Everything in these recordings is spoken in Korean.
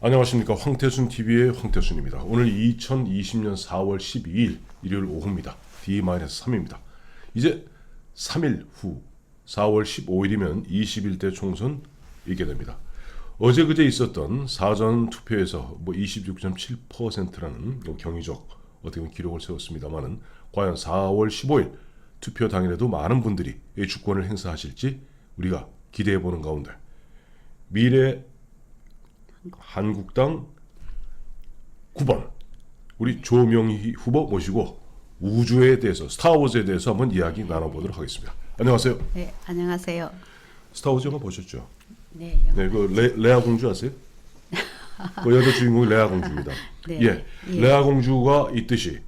안녕하십니까. 황태순 TV의 황태순입니다. 오늘 2020년 4월 12일 일요일 오후입니다. D-3입니다. 이제 3일 후 4월 15일이면 21대 총선 있게 됩니다. 어제 그제 있었던 사전 투표에서 26.7%라는 경이적 어떻게 보면 기록을 세웠습니다만은 과연 4월 15일 투표 당일에도 많은 분들이 이 주권을 행사하실지 우리가 기대해보는 가운데 미래 한국당 9번 우리 조명희 후보 모시고 우주에 대해서 스타워즈에 대해서 한번 이야기 나눠보도록 하겠습니다. 안녕하세요. 네, 안녕하세요. 스타워즈 영화 보셨죠? 네, 네, 그 레아 공주 아세요? 그 여자 주인공이 레아 공주입니다. 네, 예, 예. 레아 공주가 있듯이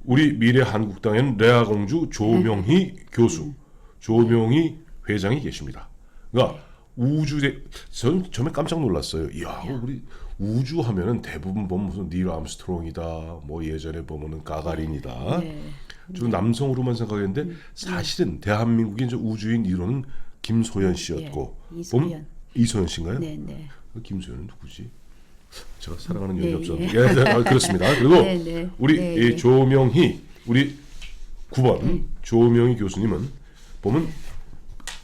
우리 미래 한국당에는 레아 공주 조명희 교수, 조명희 회장이 계십니다. 그러니까 우주에 저는 처음에 깜짝 놀랐어요. 이야, 우리 우주 하면은 대부분 보면 무슨 닐 암스트롱이다, 뭐 예전에 보면은 가가린이다. 네. 좀 남성으로만 생각했는데 사실은 대한민국의 이제 우주인 1호는 김소연 씨였고, 예, 이소연. 이소연 씨인가요? 네, 네. 김소연은 누구지? 제가 사랑하는 네, 연역자. 예. 예, 네, 그렇습니다. 그리고 네, 네. 우리 네, 이 네. 조명희 우리 9번 조명희 교수님은 보면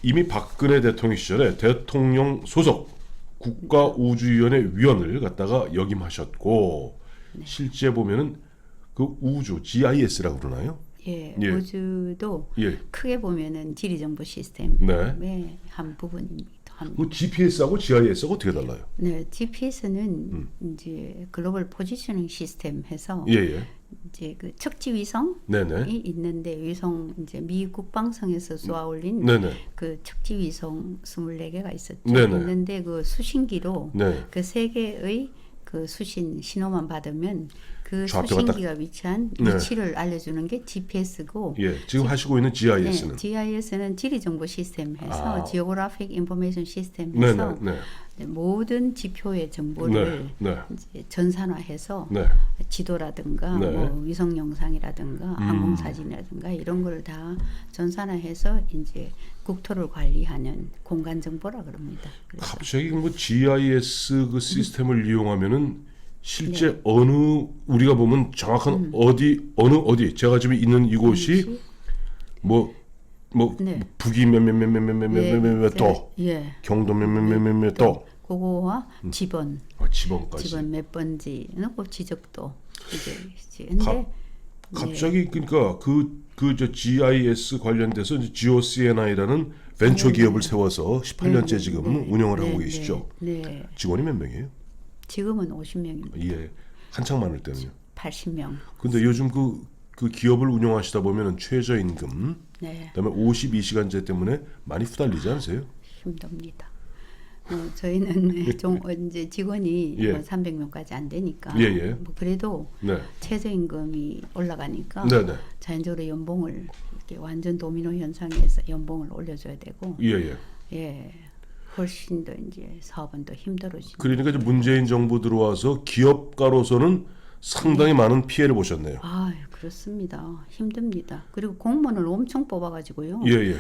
이미 박근혜 대통령 시절에 대통령 소속 국가우주위원회 위원을 갖다가 역임하셨고 실제 보면은 그 우주 GIS라고 그러나요? 예, 예. 우주도 예. 크게 보면은 지리정보 시스템의 네. 한 부분입니다. 그 GPS하고 GIS하고 어떻게 달라요? 네, GPS는 이제 글로벌 포지셔닝 시스템 해서 예, 예. 이제 그 척지 위성이 네네. 있는데 위성 이제 미 국방성에서 쏘아 올린 네네. 그 척지 위성 24개가 있었죠. 네네. 있는데 그 수신기로 네. 그 세 개의 그 수신 신호만 받으면 그 좌표가 수신기가 위치한 네. 위치를 알려주는 게 GPS고 예. 지금 하시고 있는 GIS는 네, GIS는 지리정보 시스템 해서 아. Geographic Information System 네네. 해서 네. 모든 지표의 정보를 네. 네. 이제 전산화해서 네. 지도라든가 네. 뭐 위성 영상이라든가 항공 사진이라든가 이런 걸 다 전산화해서 이제 국토를 관리하는 공간 정보라 그럽니다. 그래서 갑자기 뭐 GIS 그 시스템을 이용하면은 실제 어느 우리가 보면 정확한 어디 제가 지금 있는 이곳이 뭐 네. 북이 몇몇몇몇몇몇몇 도 예. 경도 몇몇몇몇 도 그거와 지번 지번까지 지번 몇 번지는 그 지적도 이제 근데 갑자기 그러니까 저 GIS 관련돼서 이제 GeoCNI라는 벤처 기업을 세워서 18년째 지금 운영을 하고 계시죠. 네. 직원이 몇 명이에요? 지금은 50명입니다. 예, 한창 많을 때는요. 80명. 근데 요즘 그 기업을 운영하시다 보면은 최저임금, 네. 그다음에 52시간제 때문에 많이 후달리지 않으세요? 힘듭니다. 저희는 좀 이제 직원이 예. 뭐 300명까지 안 되니까 예, 예. 뭐 그래도 네, 최저임금이 올라가니까 네, 네, 자연적으로 연봉을 이렇게 완전 도미노 현상에서 연봉을 올려줘야 되고 예, 예. 예 훨씬 더 이제 사업은 더 힘들어지죠. 그러니까 이제 문재인 정부 들어와서 기업가로서는 상당히 많은 피해를 보셨네요. 아 그렇습니다. 힘듭니다. 그리고 공무원을 엄청 뽑아가지고요. 예, 예.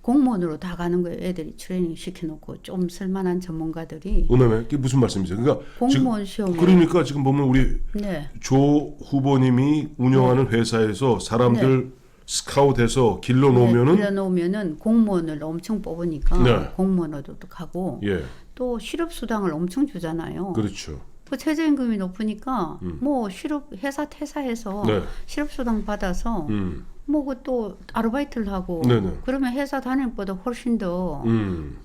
공무원으로 다 가는 거예요. 애들이 트레이닝 시켜놓고 좀 쓸만한 전문가들이 그다음에 그게 무슨 말씀이세요? 그러니까 공무원 시험을 그러니까 지금 보면 우리 네. 조 후보님이 운영하는 회사에서 사람들 스카웃해서 길러 놓으면은 빌려놓으면은 공무원을 엄청 뽑으니까 네. 공무원으로도 가고 예, 또 실업수당을 엄청 주잖아요. 그렇죠. 그 최저임금이 높으니까 뭐 실업 회사 퇴사해서 네. 실업수당 받아서 뭐 그 또 아르바이트를 하고 네네. 그러면 회사 다닐 것보다 훨씬 더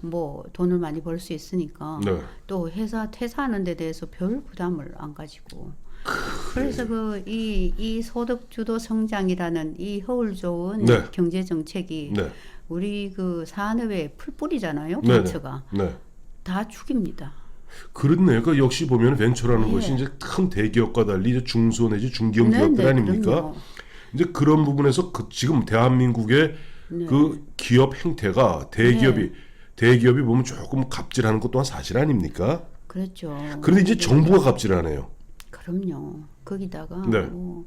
뭐 돈을 많이 벌 수 있으니까 네. 또 회사 퇴사하는 데 대해서 별 부담을 안 가지고 그래서 그 이 소득 주도 성장이라는 이 허울 좋은 네. 경제 정책이 네. 우리 그 산업의 풀뿌리잖아요. 네네. 벤처가 네. 다 죽입니다. 그렇네요. 그 역시 보면 벤처라는 네. 것이 이제 큰 대기업과 달리 이제 중소 내지 중기업 기업들 네, 아닙니까? 그럼요. 이제 그런 부분에서 지금 대한민국의 네. 그 기업 행태가 대기업이 보면 조금 갑질하는 것 또한 사실 아닙니까? 그렇죠. 그런데 이제 정부가 갑질하네요. 그럼요. 거기다가 네. 뭐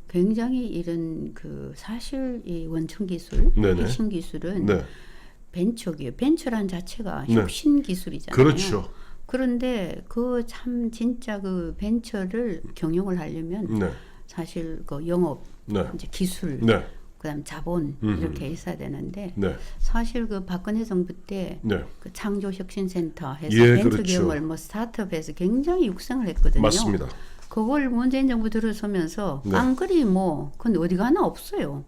굉장히 이런 그 사실 이 원천 기술, 네네. 핵심 기술은 네. 벤처기업, 벤처란 자체가 네. 혁신 기술이잖아요. 그렇죠. 그런데 그 참 진짜 그 벤처를 경영을 하려면 네. 사실 그 영업, 네. 이제 기술, 네. 그다음 자본 이렇게 있어야 되는데 네. 사실 그 박근혜 정부 때 네. 그 창조혁신센터 해서 예, 벤처 그렇죠. 기업을 뭐 스타트업에서 굉장히 육성을 했거든요. 맞습니다. 그걸 문재인 정부 들어서면서 네. 깡그리 뭐 그건 어디가 하나 없어요.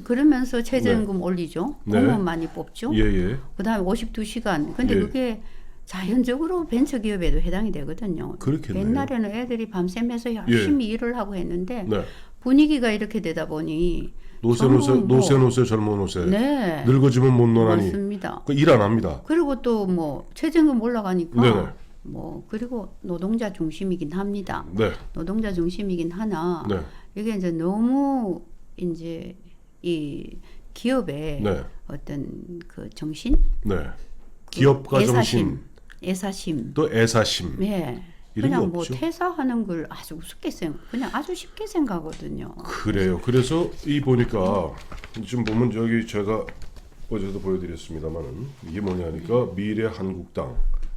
그러면서 최저임금 올리죠. 네. 공무원 많이 뽑죠. 예, 예. 그다음에 52시간. 근데 예. 그게 자연적으로 벤처기업에도 해당이 되거든요. 그렇겠네요. 옛날에는 애들이 밤샘에서 열심히 일을 하고 했는데 네. 분위기가 이렇게 되다 보니 노세 전부 뭐- 젊은 노세. 네. 늙어지면 못 논하니. 맞습니다. 일 안 합니다. 그리고 또 뭐 최저임금 올라가니까 네네. 뭐 그리고 노동자 중심이긴 합니다. 네. 노동자 중심이긴 하나 네. 이게 이제 너무 이제 이 기업의 네. 어떤 그 정신, 네. 기업가 정신, 애사심, 또 애사심. 네. 이런 게 그냥 뭐 없죠. 퇴사하는 걸 아주 우습게 그냥 아주 쉽게 생각하거든요. 그래요. 그래서 이 보니까 지금 보면 저기 제가 어제도 보여드렸습니다만은 이게 뭐냐니까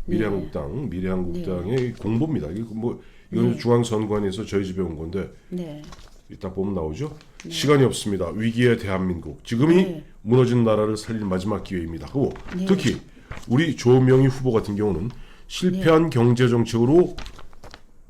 미래한국당의 공보입니다. 이게 뭐 이건 네. 중앙선관위에서 저희 집에 온 건데 네. 이따 보면 나오죠. 시간이 없습니다. 위기의 대한민국. 지금이 네. 무너진 나라를 살릴 마지막 기회입니다. 하고 네. 특히 우리 조명희 후보 같은 경우는 실패한 경제 정책으로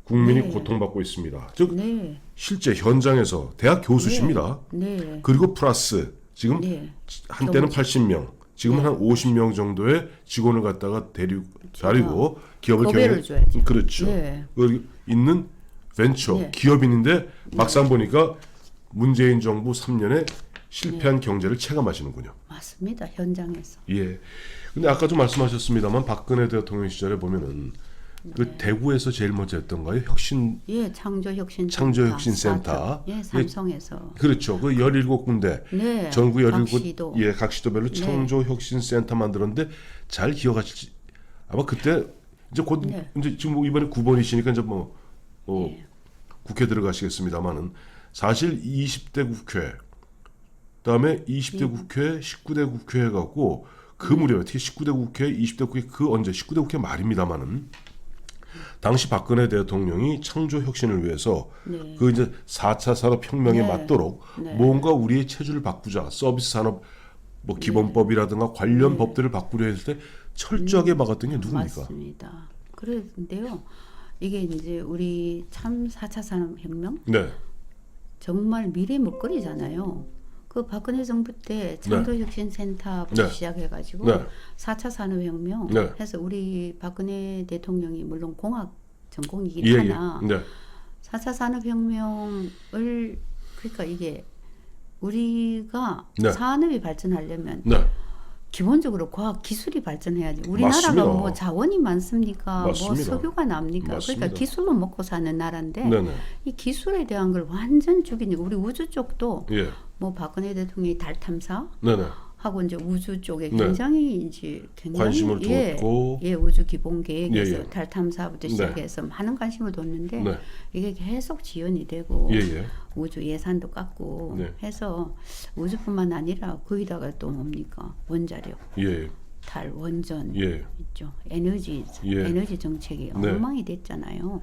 국민이 네. 고통받고 있습니다. 즉 네. 실제 현장에서 대학 교수십니다. 네. 그리고 플러스 지금 네. 한때는 80명, 지금은 한 50명 정도의 직원을 갖다가 데리고 기업을 급여를 줘야죠. 그렇죠. 네. 그 있는 벤처 네. 기업인인데 막상 보니까 문재인 정부 3년에 실패한 경제를 체감하시는군요. 맞습니다. 현장에서. 예. 근데 아까도 말씀하셨습니다만 박근혜 대통령 시절에 보면은 그 대구에서 제일 먼저 했던가요? 예, 창조혁신센터. 창조혁신센터. 예, 삼성에서. 그렇죠. 그 17군데 네. 전국 17 각시도. 예, 각 시도별로 창조혁신센터 만들었는데 잘 기억하실지 아마 그때 이제 곧 네. 이제 지금 뭐 이번에 9번이시니까 이제 뭐 예. 국회 들어가시겠습니다만은 사실 20대 국회 그다음에 20대 국회, 19대 국회 해갖고 그 무렵에 특히 19대 국회, 20대 국회 그 언제 19대 국회 말입니다만은 당시 박근혜 대통령이 창조 혁신을 위해서 네. 그 이제 4차 산업혁명에 네. 맞도록 네. 뭔가 우리의 체질을 바꾸자 서비스 산업 뭐 기본법이라든가 관련 법들을 바꾸려 했을 때 철저하게 막았던 게 누굽니까? 맞습니다. 그런데요. 이게 이제 우리 참 4차 산업혁명 네, 정말 미래 먹거리잖아요. 그 박근혜 정부 때 창조혁신센터부터 네. 시작해가지고 네. 4차 산업혁명 네. 해서 우리 박근혜 대통령이 물론 공학 전공이긴 예, 하나 예, 네, 4차 산업혁명을 그러니까 이게 우리가 네. 산업이 발전하려면 네, 기본적으로 과학 기술이 발전해야지. 우리나라가 맞습니다. 뭐 자원이 많습니까? 뭐 맞습니다. 석유가 납니까? 맞습니다. 그러니까 기술로 먹고 사는 나라인데 네, 네, 이 기술에 대한 걸 완전 죽이니까 우리 우주 쪽도 예, 뭐 박근혜 대통령이 달 탐사 네, 네. 하고 이제 우주 쪽에 네. 굉장히 이제 관심을 뒀고. 예, 우주 기본 계획에서 예, 예. 달 탐사부터 네. 시작해서 많은 관심을 뒀는데 네. 이게 계속 지연이 되고 예, 예. 우주 예산도 깎고 네. 해서 우주뿐만 아니라 거기다가 또 뭡니까 원자력, 예, 달, 원전 예. 있죠. 에너지 정책이 네. 엉망이 됐잖아요.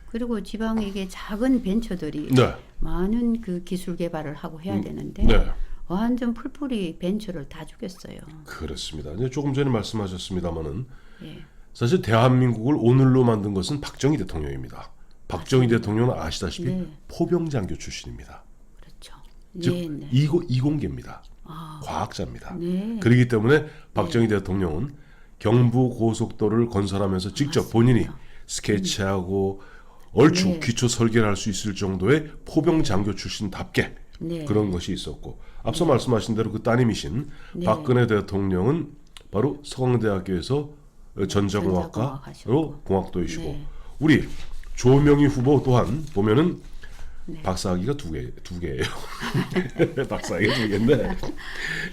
그리고 지방 이게 작은 벤처들이 네. 많은 그 기술 개발을 하고 해야 되는데 네. 완전 풀풀이 벤처를 다 죽였어요. 그렇습니다. 이제 조금 전에 말씀하셨습니다만은 예. 사실 대한민국을 오늘로 만든 것은 박정희 대통령입니다. 박정희 대통령은 아시다시피 네. 포병장교 출신입니다. 그렇죠. 즉 네, 네. 이공계입니다. 아, 과학자입니다. 네. 그렇기 때문에 박정희 대통령은 경부 고속도로를 건설하면서 직접 본인이 스케치하고 얼추 네. 기초 설계를 할 수 있을 정도의 포병장교 출신답게 네. 그런 것이 있었고 앞서 말씀하신 대로 그 따님이신 네. 박근혜 대통령은 바로 서강대학교에서 전자공학과로 하셨고. 공학도이시고 네. 우리 조명희 후보 또한 보면은 네. 박사학위가 두 개예요. 박사학위가 두 개인데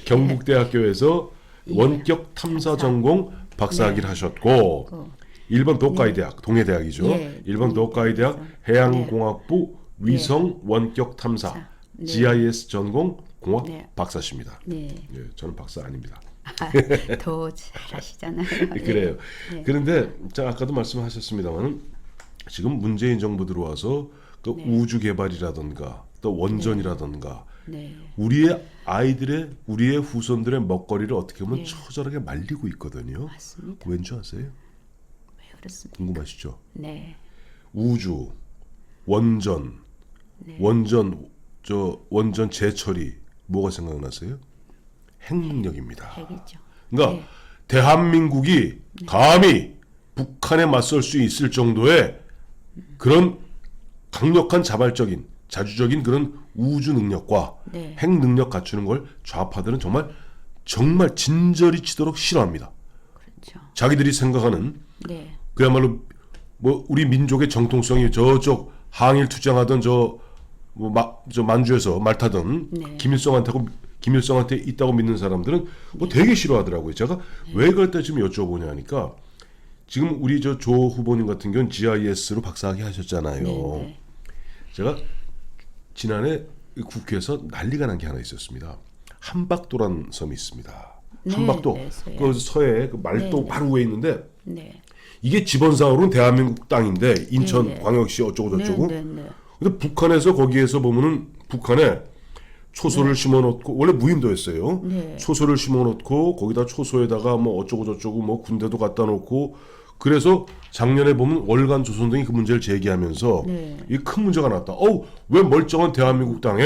경북대학교에서 원격 탐사 전공 박사학위를 하셨고 그, 일본 도카이 대학 동해대학이죠. 예, 일본 도카이 대학 동해대학에서. 해양공학부 위성 원격 탐사 자, 네. GIS 전공 공학 네. 박사십니다. 네. 예, 저는 박사 아닙니다. 더 잘하시잖아요. 그래요. 네. 그런데 자, 아까도 말씀하셨습니다만 지금 문재인 정부 들어와서 그 네. 우주 개발이라든가 또 원전이라든가 네. 우리의 아이들의 우리의 후손들의 먹거리를 어떻게 보면 네. 처절하게 말리고 있거든요. 맞습니다. 왠지 아세요? 왜 그렇습니까? 궁금하시죠? 네. 우주, 원전, 네. 원전 재처리 뭐가 생각나세요? 핵능력입니다. 핵이죠. 그러니까 네. 대한민국이 감히 북한에 맞설 수 있을 정도의 그런 강력한 자발적인 자주적인 그런 우주 능력과 네. 핵 능력 갖추는 걸 좌파들은 정말 진저리 치도록 싫어합니다. 그렇죠. 자기들이 생각하는 네. 그야말로 뭐 우리 민족의 정통성이 저쪽 항일 투쟁하던 저 만주에서 말 타던 네. 김일성한테 있다고 믿는 사람들은 뭐 되게 싫어하더라고요. 제가 왜 그럴 때 지금 여쭤보냐 하니까 지금 우리 조 후보님 같은 경우는 GIS로 박사학위 하셨잖아요. 네. 제가 지난해 국회에서 난리가 난 게 하나 있었습니다. 한박도라는 섬이 있습니다. 네, 한박도 네, 서해. 그 서해 그 말도 네, 네. 바로 위에 있는데 네. 이게 지번상으로는 대한민국 땅인데 인천 네, 네. 광역시 어쩌고 저쩌고. 네, 네, 네. 근데 북한에서 거기에서 보면은 북한에 초소를 심어놓고 원래 무인도였어요. 네. 초소를 심어놓고 거기다 초소에다가 뭐 어쩌고 저쩌고 뭐 군대도 갖다 놓고 그래서 작년에 보면 월간 조선 등이 그 문제를 제기하면서 네. 이 큰 문제가 났다. 왜 멀쩡한 대한민국 땅에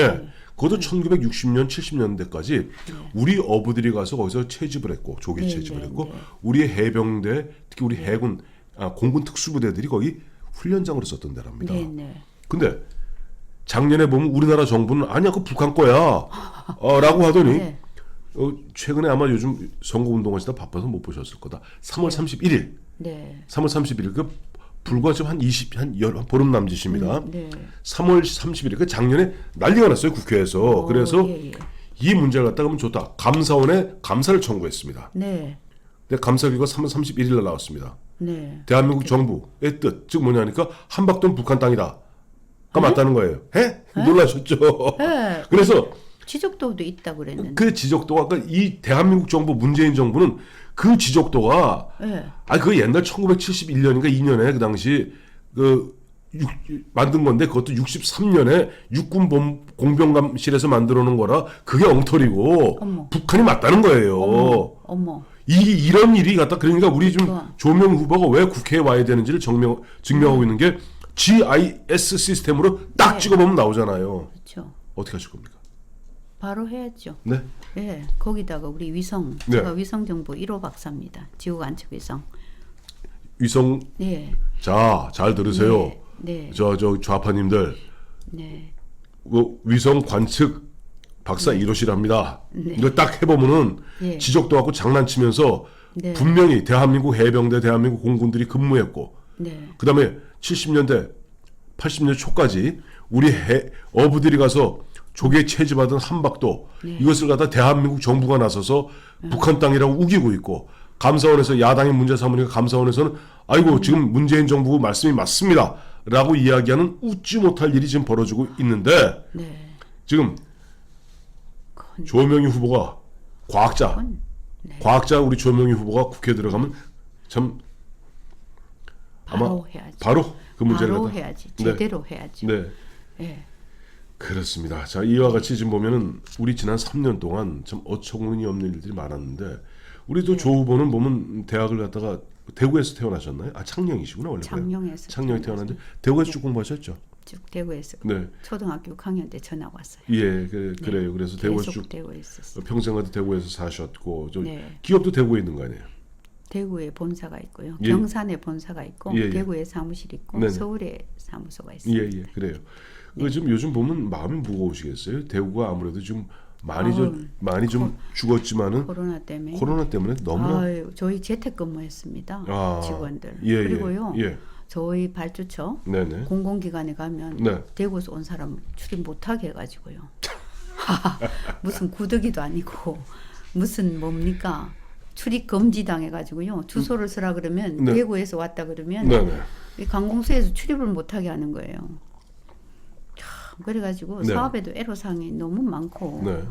그것도 1960년 70년대까지 우리 어부들이 가서 거기서 채집을 했고 조개 네, 채집을 네, 했고 네. 우리의 해병대 특히 우리 해군 공군 특수부대들이 거기 훈련장으로 썼던 데랍니다. 네, 네. 근데 작년에 보면 우리나라 정부는 아니야 그 북한 거야 라고 하더니 네. 최근에 아마 요즘 선거운동하시다 바빠서 못 보셨을 거다. 3월 31일 네. 3월 31일 그 불과 지금 한 보름 남짓입니다. 네. 3월 31일 그 작년에 난리가 났어요 국회에서. 그래서 예, 예. 이 문제를 갖다가 하면 좋다. 감사원에 감사를 청구했습니다. 네. 근데 감사 결과 3월 31일 날 나왔습니다. 네. 대한민국 정부의 뜻, 즉 뭐냐니까 한박도는 북한 땅이다. 가 맞다는 거예요. 놀라셨죠? 네. 그래서 지적도도 있다고 그랬는데. 그 지적도가 그러니까 이 대한민국 정부 문재인 정부는 그 지적도가 네. 그 옛날 1971년인가 2년에 그 당시 만든 건데 그것도 63년에 육군 공병감실에서 만들어 놓은 거라 그게 엉터리고 어머. 북한이 맞다는 거예요. 어머. 이런 일이 갖다 그러니까 우리 좀 그거. 조명 후보가 왜 국회에 와야 되는지를 증명하고 있는 게 GIS 시스템으로 딱 네. 찍어보면 나오잖아요. 그렇죠. 어떻게 하실 겁니까? 바로 해야죠. 네. 네. 거기다가 우리 위성, 네. 제가 위성정보 1호 박사입니다. 지구관측 위성. 위성 네. 자, 잘 들으세요. 네. 저 좌파님들 네. 위성 관측 박사 1호시랍니다. 네. 이거 딱 해보면은 네. 지적도 갖고 장난치면서 네. 분명히 대한민국 해병대, 대한민국 공군들이 근무했고 네. 그 다음에 70년대, 80년대 초까지 우리 어부들이 가서 조개 채집하던 한박도 네. 이것을 갖다 대한민국 정부가 나서서 북한 땅이라고 우기고 있고 감사원에서 야당이 문제 삼으니까 감사원에서는 아이고 지금 문재인 정부 말씀이 맞습니다 라고 이야기하는 웃지 못할 일이 지금 벌어지고 있는데 네. 지금 그건 조명희 후보가 과학자 네. 과학자 우리 조명희 후보가 국회에 들어가면 참 바로 해야지. 바로 그 문제를 바로 갖다 해야지. 네. 제대로 해야지. 네. 네. 그렇습니다. 자, 이와 같이 지금 보면은 우리 지난 3년 동안 참 어처구니 없는 일들이 많았는데 우리도 조 후보는 보면 대학을 갔다가 대구에서 태어나셨나요? 창녕이시구나 원래. 창녕에서 창녕에 태어났는데 대구에서 쭉 공부하셨죠? 쭉 대구에서 네. 초등학교 6학년 때 전학 왔어요. 예, 그래요. 그래서 대구에서 계속 쭉 대구에 있었어요. 평생마다 대구에서 사셨고 네. 기업도 대구에 있는 거 아니에요? 대구에 본사가 있고요. 예. 경산에 본사가 있고 예, 예. 대구에 사무실 있고 네네. 서울에 사무소가 있어요. 예, 그래요. 지금 요즘 보면 마음이 무거우시겠어요? 대구가 아무래도 좀 많이 좀 죽었지만은 코로나 때문에. 코로나 때문에 너무나 아유, 저희 재택근무했습니다. 직원들. 예, 그리고요. 예. 저희 발주처 네네. 공공기관에 가면 네. 대구에서 온 사람 출입 못하게 해가지고요. 무슨 구더기도 아니고 무슨 뭡니까 출입 금지 당해가지고요. 주소를 쓰라 그러면 네. 대구에서 왔다 그러면 네네. 이 관공서에서 출입을 못하게 하는 거예요. 참, 그래가지고 네. 사업에도 애로사항이 너무 많고 네.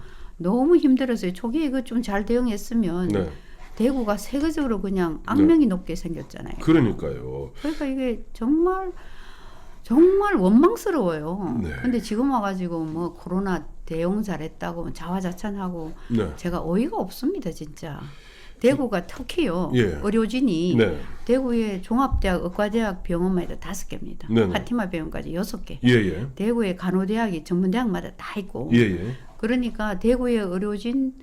너무 힘들었어요. 초기에 이거 좀 잘 대응했으면 네. 대구가 세계적으로 그냥 악명이 높게 생겼잖아요. 그러니까요. 그러니까 이게 정말 정말 원망스러워요. 네. 근데 지금 와가지고 뭐 코로나 대응 잘했다고 자화자찬하고 네. 제가 어이가 없습니다, 진짜. 대구가 특히요. 예. 의료진이 네. 대구의 종합대학 의과대학 병원만 해도 5개입니다. 네네. 파티마 병원까지 6개. 예예. 대구의 간호대학이 전문대학마다 다 있고. 예예. 그러니까 대구의 의료진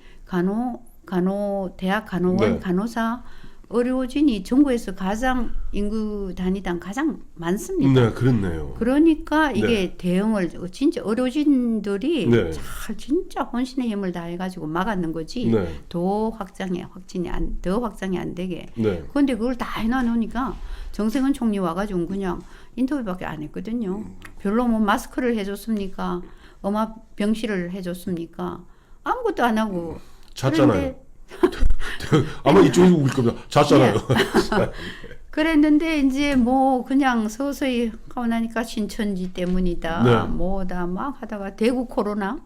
대학 간호원 네. 간호사 의료진이 전국에서 가장 인구 단위당 가장 많습니다. 네, 그렇네요. 그러니까 이게 네. 대응을 진짜 의료진들이 네. 잘 진짜 혼신의 힘을 다해가지고 막았는 거지. 네. 더 확장이 안 되게. 네. 그런데 그걸 다 해놔놓으니까 정세균 총리 와가지고 그냥 인터뷰밖에 안 했거든요. 별로 뭐 마스크를 해줬습니까? 음압 병실을 해줬습니까? 아무것도 안 하고. 잤잖아요. 그런데 아마 이쪽에서 울 겁니다. 잤잖아요. 그랬는데 이제 뭐 그냥 서서히 하고 나니까 신천지 때문이다. 네. 뭐다 막 하다가 대구 코로나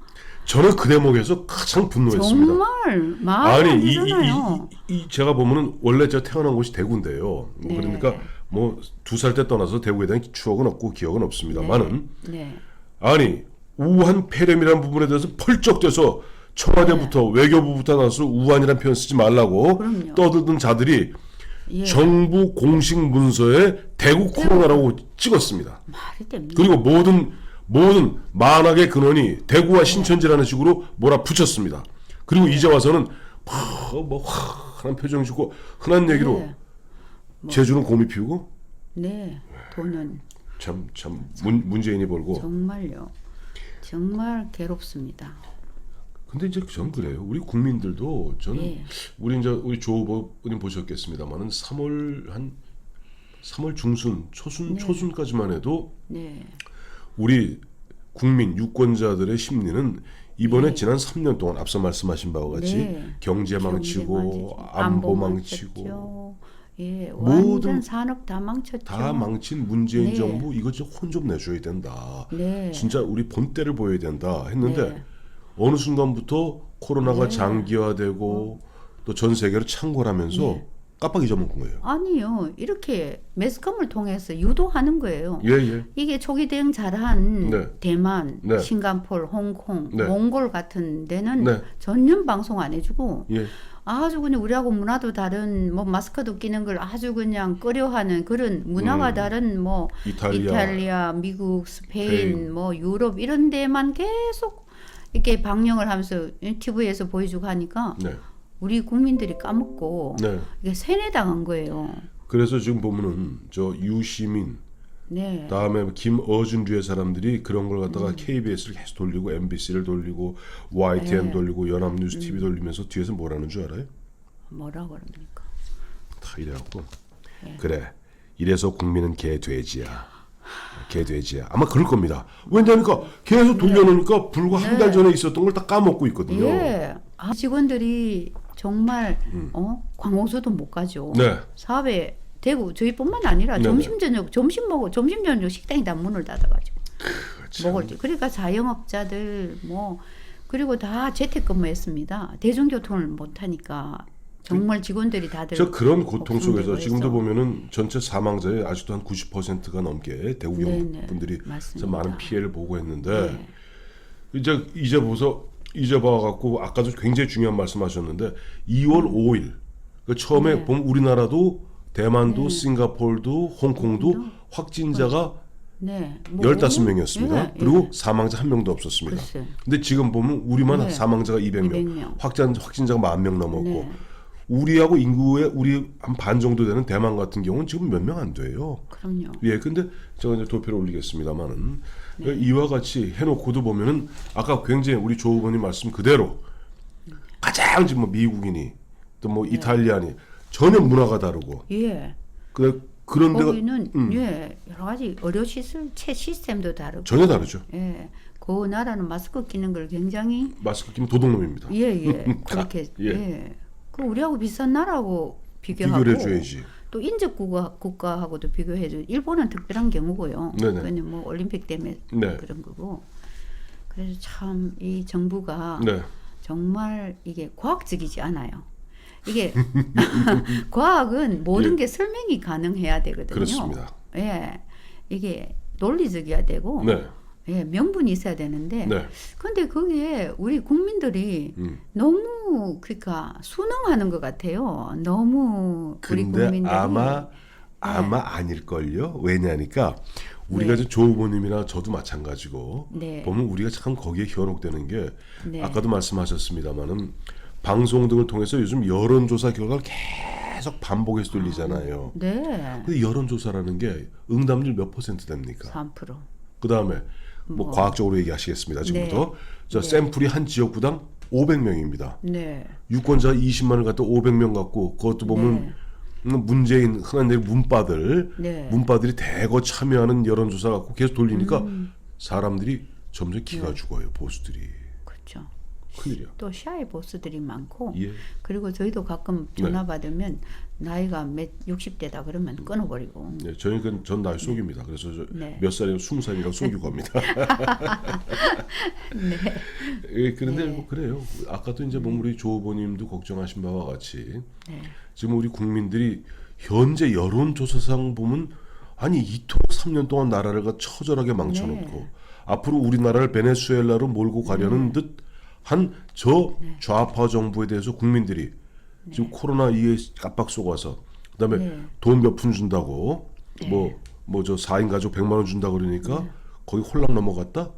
저는 그 대목에서 가장 분노했습니다. 정말 말이 안 되잖아요. 제가 보면은 원래 제가 태어난 곳이 대구인데요. 네. 그러니까 뭐 2살 때 떠나서 대구에 대한 추억은 없고 기억은 없습니다만은 네. 아니 우한 폐렴이라는 부분에 대해서 펄쩍대서 청와대부터 외교부부터 나서 우한이라는 표현 쓰지 말라고 그럼요. 떠들던 자들이 예. 정부 공식 문서에 대구 코로나라고 찍었습니다. 말이 됩니다. 그리고 모든 만악의 근원이 대구와 신천지라는 식으로 몰아붙였습니다. 그리고 이제 와서는 흔한 표정 짓고 흔한 얘기로 네. 제주는 곰이 피우고 네. 돈은 참 문재인이 벌고. 정말요. 정말 괴롭습니다. 근데 이제 전 그래요. 우리 국민들도 저는 예. 우리 조 후보님 보셨겠습니다만은 3월 중순 초순까지만 해도 네. 우리 국민 유권자들의 심리는 이번에 네. 지난 3년 동안 앞서 말씀하신 바와 같이 네. 경제 망치고 안보 망치고 망쳤죠. 예, 모든 완전 산업 다 망쳤죠. 다 망친 문재인 네. 정부 이거 좀 혼 좀 내줘야 된다. 네. 진짜 우리 본때를 보여야 된다 했는데 네. 어느 순간부터 코로나가 네. 장기화되고 또 전 세계로 창궐하면서 네. 깜빡 잊어먹은 거예요. 아니요. 이렇게 매스컴을 통해서 유도하는 거예요. 예. 이게 초기 대응 잘한 네. 대만, 네. 싱가포르, 홍콩, 네. 몽골 같은 데는 네. 전혀 방송 안 해주고 예. 아주 그냥 우리하고 문화도 다른 뭐 마스크도 끼는 걸 아주 그냥 꺼려하는 그런 문화가 다른 뭐 이탈리아, 미국, 스페인, 뭐 유럽 이런 데만 계속 이렇게 방영을 하면서 TV에서 보여주고 하니까 네. 우리 국민들이 까먹고 네. 이게 세뇌당한 거예요. 그래서 지금 보면은 저 유시민 네. 다음에 김어준류의 사람들이 그런 걸 갖다가 KBS를 계속 돌리고 MBC를 돌리고 YTN 네. 돌리고 연합뉴스 TV 돌리면서 뒤에서 뭐라는 줄 알아요? 뭐라 그럽니까? 다 이래갖고 네. 그래 이래서 국민은 개돼지야. 아마 그럴 겁니다. 왜냐니까 계속 돌려놓으니까 불과 한 달 전에 있었던 걸 다 까먹고 있거든요. 예. 아, 직원들이 정말 관공서도 못 가죠. 네. 사업에 대구 저희뿐만 아니라 네네. 점심 저녁 식당이 다 문을 닫아가지고 참. 먹을 때 그러니까 자영업자들 뭐 그리고 다 재택근무했습니다. 대중교통을 못 하니까 정말 직원들이 다들 저 그런 고통 속에서 걱정되고 지금도 해서. 보면은 전체 사망자의 아직도 한 90%가 넘게 대구 네네. 분들이 맞습니다. 많은 피해를 보고 했는데 네. 이제 봐갖고 아까도 굉장히 중요한 말씀하셨는데 2월 5일 그 처음에 네. 보면 우리나라도 대만도 싱가포르도 홍콩도 확진자가 네. 뭐 15명이었습니다. 네, 그리고 예. 사망자 1명도 없었습니다. 글쎄. 근데 지금 보면 우리만 네. 사망자가 200명, 200명. 확진자가 10,000명 넘었고 네. 우리하고 인구의 우리 한 반 정도 되는 대만 같은 경우는 지금 몇 명 안 돼요. 그럼요. 예, 근데 제가 이제 도표를 올리겠습니다만은 네. 이와 같이 해놓고도 보면은 아까 굉장히 우리 조 후보님 말씀 그대로 가장 지금 뭐 미국인이 또 뭐 이탈리아니 전혀 문화가 다르고 예. 그런 데가 거기는 예 여러 가지 의료 시설 시스템도 다르고 전혀 다르죠. 예. 그 나라는 마스크 끼는 걸 굉장히 마스크 끼면 도둑놈입니다. 예예 그렇게 예. 예. 그 우리하고 비슷한 나라하고 비교하고 비교를 해줘야지. 또 인접 국가하고도 비교해줘. 일본은 특별한 경우고요. 네네. 그거는 뭐 올림픽 때문에 네. 그런 거고. 그래서 참 이 정부가 네. 정말 이게 과학적이지 않아요. 이게 과학은 모든 게 설명이 가능해야 되거든요. 그렇습니다. 예, 이게 논리적이어야 되고, 네. 예, 명분이 있어야 되는데, 네. 근데 거기에 우리 국민들이 너무 그러니까 순응하는 것 같아요. 너무 우리 근데 국민들이 아마 아닐걸요. 왜냐니까 우리가 네. 조 후보님이나 저도 마찬가지고 네. 보면 우리가 참 거기에 현혹되는 게 네. 아까도 말씀하셨습니다마는 방송 등을 통해서 요즘 여론조사 결과를 계속 반복해서 돌리잖아요. 네. 근데 여론조사라는 게 응답률 몇 퍼센트 됩니까? 3%. 그 다음에 뭐 과학적으로 얘기하시겠습니다. 지금부터 네. 자 샘플이 한 지역구당 500명입니다. 네. 유권자 20만을 갖다 500명 갖고 그것도 보면 문재인 흔한 얘기 문바들 네. 문바들이 대거 참여하는 여론조사 갖고 계속 돌리니까 사람들이 점점 기가 죽어요. 보수들이. 그렇죠. 큰일이야. 또 샤이 보스들이 많고 예. 그리고 저희도 가끔 전화 받으면 나이가 60대다 그러면 끊어버리고 네, 저희는 전 나이 속입니다. 그래서 네. 몇 살이면 20살이라고 속이고 합니다. 네. 예, 그런데 네. 뭐 그래요. 아까도 이제 뭐 우리 조 후보님도 걱정하신 바와 같이 네. 지금 우리 국민들이 현재 여론조사상 보면 아니 이토록 3년 동안 나라를 처절하게 망쳐놓고 네. 앞으로 우리나라를 베네수엘라로 몰고 가려는 듯 한 저 좌파 정부에 대해서 국민들이 지금 코로나 이에 압박 속아서 그다음에 네. 돈 몇 푼 준다고 뭐 저 4인 가족 100만 원 준다 그러니까 거기 홀랑 넘어갔다?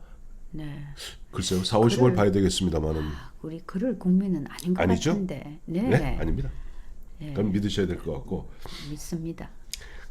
네. 글쎄요. 4월 10월 봐야 되겠습니다만은 우리 그럴 국민은 아닌 것 아니죠? 같은데. 네. 네? 아닙니다. 네. 그럼 믿으셔야 될 것 같고. 믿습니다.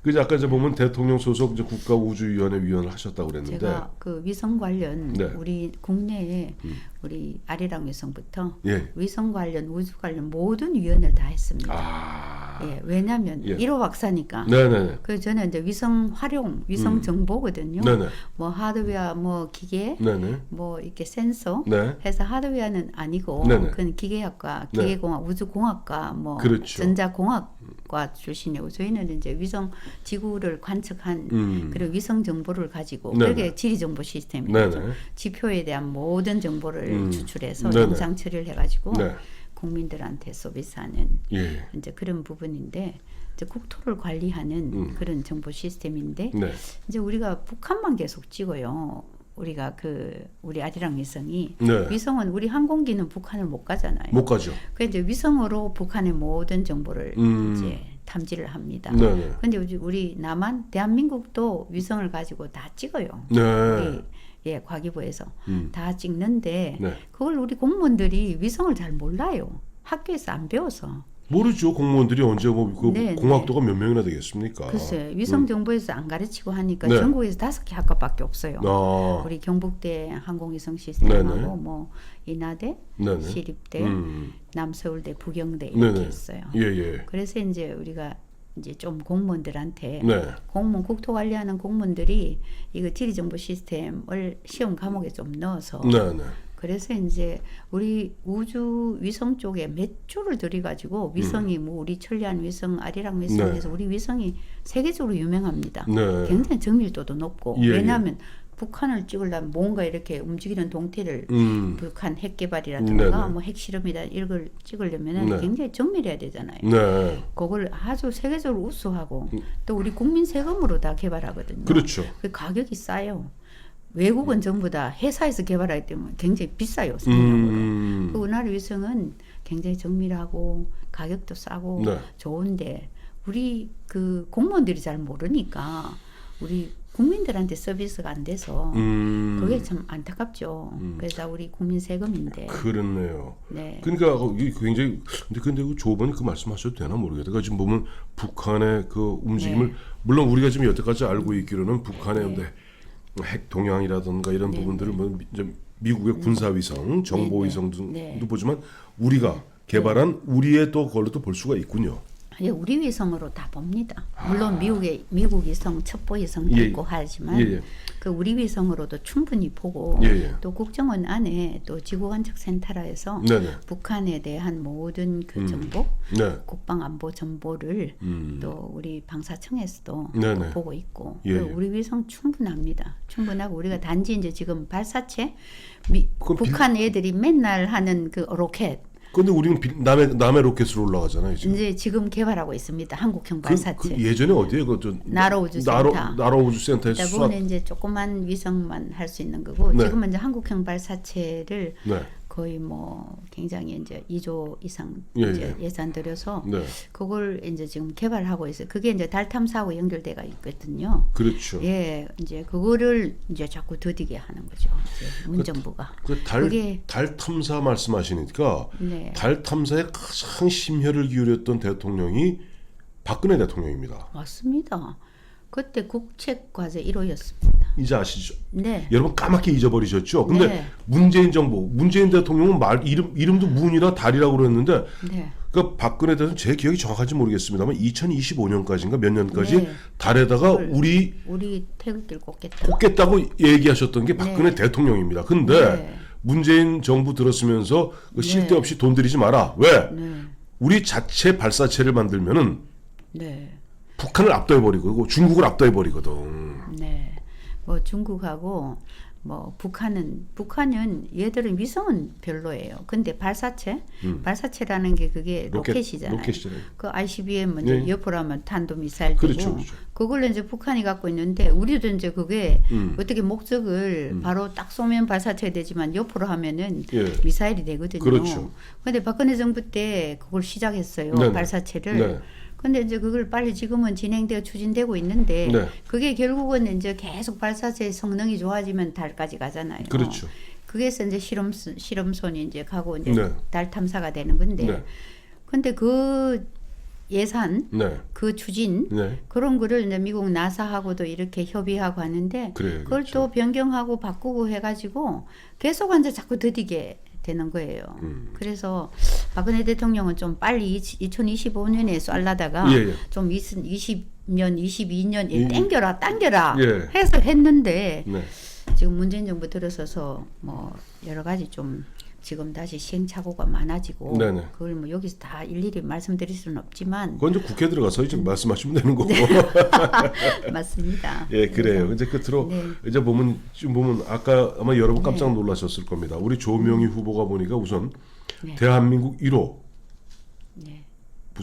그래서 아까 이제 보면 대통령 소속 이제 국가우주위원회 위원을 하셨다고 그랬는데 제가 그 위성 관련 네. 우리 국내에 우리 아리랑 위성부터 예. 위성 관련 우주 관련 모든 위원회를 다 했습니다. 아. 예, 왜냐하면 예. 1호 박사니까. 네네. 그 저는 이제 위성 활용, 위성 정보거든요. 네네. 뭐 하드웨어, 뭐 기계, 네네. 뭐 이렇게 센서 네. 해서 하드웨어는 아니고 네네. 그건 기계학과, 네. 기계공학, 우주공학과, 뭐 그렇죠. 전자공학과 출신이고 저희는 이제 위성 지구를 관측한 그리고 위성 정보를 가지고 네네. 그게 지리 정보 시스템이죠. 네네. 지표에 대한 모든 정보를 추출해서 네네. 영상 처리를 해가지고 네. 국민들한테 서비스하는 예. 이제 그런 부분인데 이제 국토를 관리하는 그런 정보 시스템인데 네. 이제 우리가 북한만 계속 찍어요. 우리가 우리 아리랑 위성이 네. 위성은 우리 항공기는 북한을 못 가잖아요. 못 가죠. 그 이제 위성으로 북한의 모든 정보를 음. 이제 탐지를 합니다. 네네. 근데 우리 남한 대한민국도 위성을 가지고 다 찍어요. 네. 우리 과기부에서 다 찍는데 네. 그걸 우리 공무원들이 위성을 잘 몰라요. 학교에서 안 배워서. 모르죠. 공무원들이 언제 그 네, 공학도가 몇 명이나 되겠습니까? 글쎄 위성 정보에서 안 가르치고 하니까 네. 전국에서 5개 학과밖에 없어요. 아. 우리 경북대 항공위성 시스템하고 네네. 뭐 인하대, 네네. 시립대, 남서울대, 부경대 이렇게 네네. 있어요. 예예. 그래서 이제 우리가 이제 좀 공무원들한테 네. 공무원 국토 관리하는 공무원들이 이거 지리 정보 시스템을 시험 과목에 좀 넣어서 네네. 그래서 이제 우리 우주 위성 쪽에 몇 조를 들여가지고 위성이 뭐 우리 천리안 위성, 아리랑 위성에서 우리 위성이 세계적으로 유명합니다. 네. 굉장히 정밀도도 높고 예, 왜냐하면 북한을 찍으려면 뭔가 이렇게 움직이는 동태를 북한 핵 개발이라든가 네네. 뭐 핵실험이다 이걸 찍으려면 네. 굉장히 정밀해야 되잖아요. 네. 그걸 아주 세계적으로 우수하고 또 우리 국민 세금으로 다 개발하거든요. 그렇죠. 그 가격이 싸요. 외국은 전부 다 회사에서 개발하기 때문에 굉장히 비싸요. 상대적으로. 그 우리나라 위성은 굉장히 정밀하고 가격도 싸고 네. 좋은데 우리 그 공무원들이 잘 모르니까 우리 국민들한테 서비스가 안 돼서 그게 참 안타깝죠. 그래서 우리 국민 세금인데. 그렇네요. 네. 그러니까 이게 굉장히 근데 그 조번에 그 말씀하셔도 되나 모르겠다. 그러니까 지금 보면 북한의 그 움직임을 물론 우리가 지금 여태까지 알고 있기로는 북한의 핵 동향이라든가 이런 부분들을 뭐 이제 미국의 군사 위성, 정보 위성 등도 보지만 우리가 개발한 우리의 또 걸로 또 볼 수가 있군요. 예, 우리 위성으로 다 봅니다. 물론 미국 위성 첩보 위성도 예, 있고 하지만 예, 예. 그 우리 위성으로도 충분히 보고 예, 예. 또 국정원 안에 또 지구관측센터에서 네네. 북한에 대한 모든 그 정보, 네. 국방안보 정보를 또 우리 방사청에서도 네네. 또 보고 있고 예, 예. 우리 위성 충분합니다. 충분하고 우리가 단지 이제 지금 발사체 그건 북한 애들이 맨날 하는 그 로켓 근데 우리는 남의 로켓으로 올라가잖아요 지금. 이제 지금 개발하고 있습니다. 한국형 발사체. 그 예전에 어디에 그저 나로우주센터. 나로우주센터에서 수학. 그거는 이제 조그만 위성만 할 수 있는 거고 네. 지금은 이제 한국형 발사체를 네. 거의 뭐 굉장히 이제 2조 이상 예, 이제 예. 예산 들여서 네. 그걸 이제 지금 개발하고 있어요. 그게 이제 달 탐사하고 연결돼가 있거든요. 그렇죠. 예, 이제 그거를 이제 자꾸 더디게 하는 거죠. 이제 문정부가. 달 탐사 말씀하시니까 네. 달 탐사에 가장 심혈을 기울였던 대통령이 박근혜 대통령입니다. 맞습니다. 그때 국책과제 1호였습니다. 이제 아시죠? 네. 여러분 까맣게 잊어버리셨죠? 근데 네. 문재인 정부, 문재인 대통령은 이름도 문이라 달이라고 그랬는데 네. 그 박근혜 대통령 제 기억이 정확한지 모르겠습니다만 2025년까지인가 몇 년까지 네. 달에다가 우리 태극기를 꽂겠다. 꽂겠다고 얘기하셨던 게 박근혜 네. 대통령입니다. 근데 네. 문재인 정부 들었으면서 그 쓸데없이 돈 들이지 마라. 왜? 네. 우리 자체 발사체를 만들면은 네. 북한을 압도해 버리고 중국을 압도해 버리거든. 네. 뭐 중국하고 뭐 북한은 얘들은 위성은 별로예요. 근데 발사체라는 게 그게 로켓이잖아요. 로켓이잖아요. 그 ICBM은 네. 이제 옆으로 하면 탄도미사일 되고 그렇죠, 그렇죠. 그걸 이제 북한이 갖고 있는데 우리도 이제 그게 어떻게 목적을 바로 딱 쏘면 발사체 되지만 옆으로 하면은 예. 미사일이 되거든요. 그렇죠. 근데 박근혜 정부 때 그걸 시작했어요. 네네. 발사체를. 네. 근데 이제 그걸 빨리 지금은 진행되어 추진되고 있는데 네. 그게 결국은 이제 계속 발사체 성능이 좋아지면 달까지 가잖아요. 그렇죠. 그게서 이제 실험선이 이제 가고 이제 네. 달 탐사가 되는 건데 네. 근데 그 예산 네. 그 추진 네. 그런 거를 이제 미국 나사하고도 이렇게 협의하고 하는데 그래요, 그걸 그렇죠. 또 변경하고 바꾸고 해가지고 계속 이제 자꾸 더디게 되는 거예요. 그래서 박근혜 대통령은 좀 빨리 2025년에 쏠라다가 예, 예. 좀 20년, 22년에 당겨라 예. 해서 했는데 네. 지금 문재인 정부 들어서서 뭐 여러 가지 좀 지금 다시 시행착오가 많아지고 네네. 그걸 뭐 여기서 다 일일이 말씀드릴 수는 없지만 그건 이제 국회 들어가서 이제 말씀하시면 되는 거고. 맞습니다. 예, 그래요. 이제 끝으로 네. 이제 보면 아까 아마 여러분 깜짝 놀라셨을 겁니다. 우리 조명희 후보가 보니까 우선 네. 대한민국 1호 네.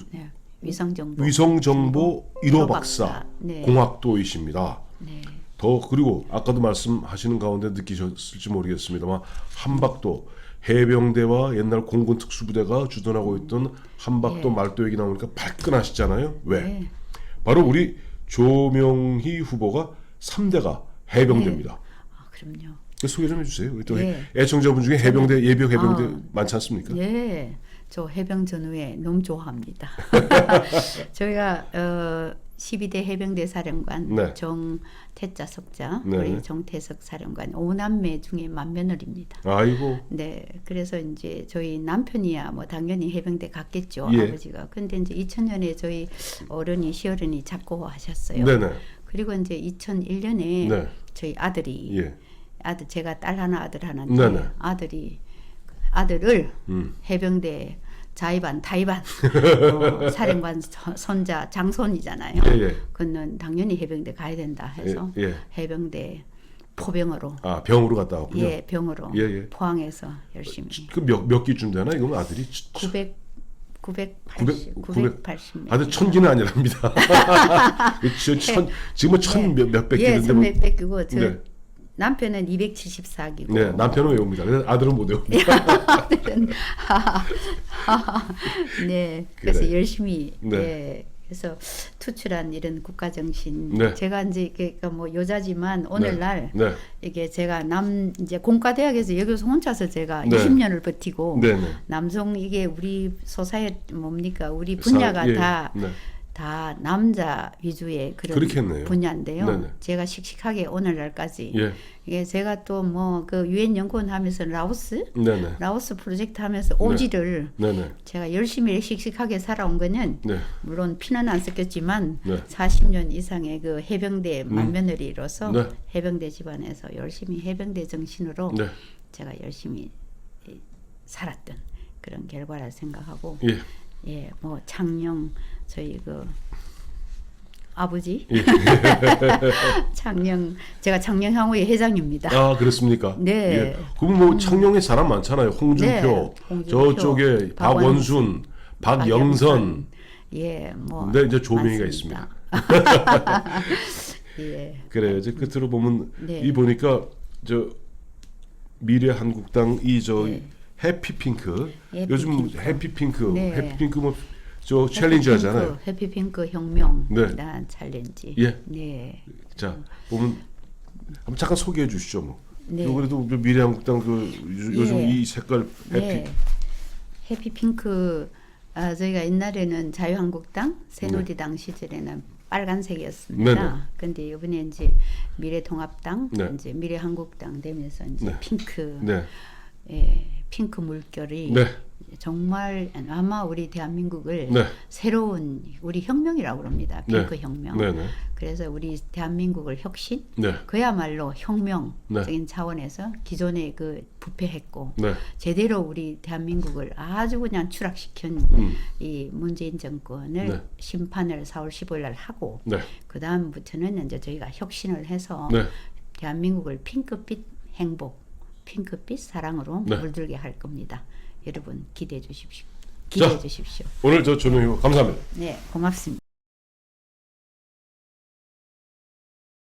네. 위성정보 위성정보 1호 박사 박사. 네. 공학도이십니다. 네. 그리고 아까도 말씀하시는 가운데 느끼셨을지 모르겠습니다만 한박도 해병대와 옛날 공군 특수부대가 주둔하고 있던 한박도 네. 말도 얘기 나오니까 발끈하시잖아요. 왜? 네. 바로 우리 조명희 후보가 3대가 해병대입니다. 아, 그럼요. 소개 좀 해주세요. 또 네. 애청자분 중에 해병대 예비역 해병대 많지 않습니까? 예, 저 해병 전후에 너무 좋아합니다. 저희가 12대 해병대 사령관 네. 정태자 석자, 네. 우리 정태석 사령관 5남매 중에 맏며느리입니다. 아이고. 네, 그래서 이제 저희 남편이야 뭐 당연히 해병대 갔겠죠. 예. 아버지가. 근데 이제 2000년에 저희 시어른이 작고 하셨어요. 네네. 그리고 이제 2001년에 네. 저희 아들이 예. 제가 딸 하나 아들 하나인데 네네. 아들을 음. 해병대 자의반 타의반 사령관 손자 장손이잖아요. 예, 예. 그는 당연히 해병대 가야 된다 해서 예, 예. 해병대 포병으로 병으로 갔다 왔군요. 예 병으로 예, 예. 포항에서 열심히 그몇 기쯤 되나? 이건 아들이 980 아들 1000기는 아니랍니다. 지금은 1000 몇백 예, 기인데 뭐. 1100 기고 저 네. 남편은 274기고 네, 남편은 외웁니다. 아들은 못 외웁니다. 아들은 네, 그래서 그래. 열심히 네. 예, 그래서 투출한 이런 국가 정신. 네. 제가 이제 그러니까 뭐 여자지만 오늘날 네. 이게 제가 이제 공과대학에서 여기서 혼자서 제가 네. 20년을 버티고 네, 네. 남성 이게 우리 소사에 뭡니까 우리 분야가 예, 다 네. 다 남자 위주의 그런 그렇겠네요. 분야인데요. 네네. 제가 씩씩하게 오늘날까지 예. 이게 제가 또 뭐 그 유엔 연구원 하면서 네네. 라오스 프로젝트 하면서 오지를 네네. 제가 열심히 씩씩하게 살아온 거는 네. 물론 피는 안 섞였지만 네. 40년 이상의 그 해병대 맏며느리로서 네. 해병대 집안에서 열심히 해병대 정신으로 네. 제가 열심히 살았던 그런 결과라 생각하고 예. 예, 뭐 창녕 저희 그 아버지 예. 창녕 제가 창녕향후의 회장입니다. 아 그렇습니까? 네. 예. 그럼 뭐 창녕에 사람 많잖아요. 홍준표, 네, 홍준표, 저쪽에 박원순, 박영선. 예, 뭐 네, 이제 조명이가 많습니다. 있습니다. 예. 그래 이제 끝으로 보면 네. 이 보니까 저 미래한국당 이저 네. 해피핑크 해피핑크. 요즘 해피핑크 네. 해피핑크 뭐 저 챌린지 하잖아요. 해피핑크 혁명 네. 챌린지. 예. 네. 자 보면 한번 잠깐 소개해 주시죠 뭐. 네. 요 그래도 미래한국당 그 요즘 예. 이 색깔 해피 네. 해피핑크 저희가 옛날에는 자유한국당 새누리당 시절에는 빨간색이었습니다. 네네. 근데 이번에 이제 미래통합당 네. 이제 미래한국당 되면서 이제 네. 핑크 네. 예, 핑크 물결이 네. 정말 아마 우리 대한민국을 네. 새로운 우리 혁명이라고 합니다. 핑크 혁명. 네네. 그래서 우리 대한민국을 혁신 네. 그야말로 혁명적인 차원에서 기존에 그 부패했고 네. 제대로 우리 대한민국을 아주 그냥 추락시킨 이 문재인 정권을 네. 심판을 4월 15일 날 하고 네. 그 다음부터는 이제 저희가 혁신을 해서 네. 대한민국을 핑크빛 행복, 핑크빛 사랑으로 네. 물들게 할 겁니다. 여러분 기대해 주십시오. 자. 기대해 주십시오. 오늘 저 조명희 감사합니다. 네, 고맙습니다.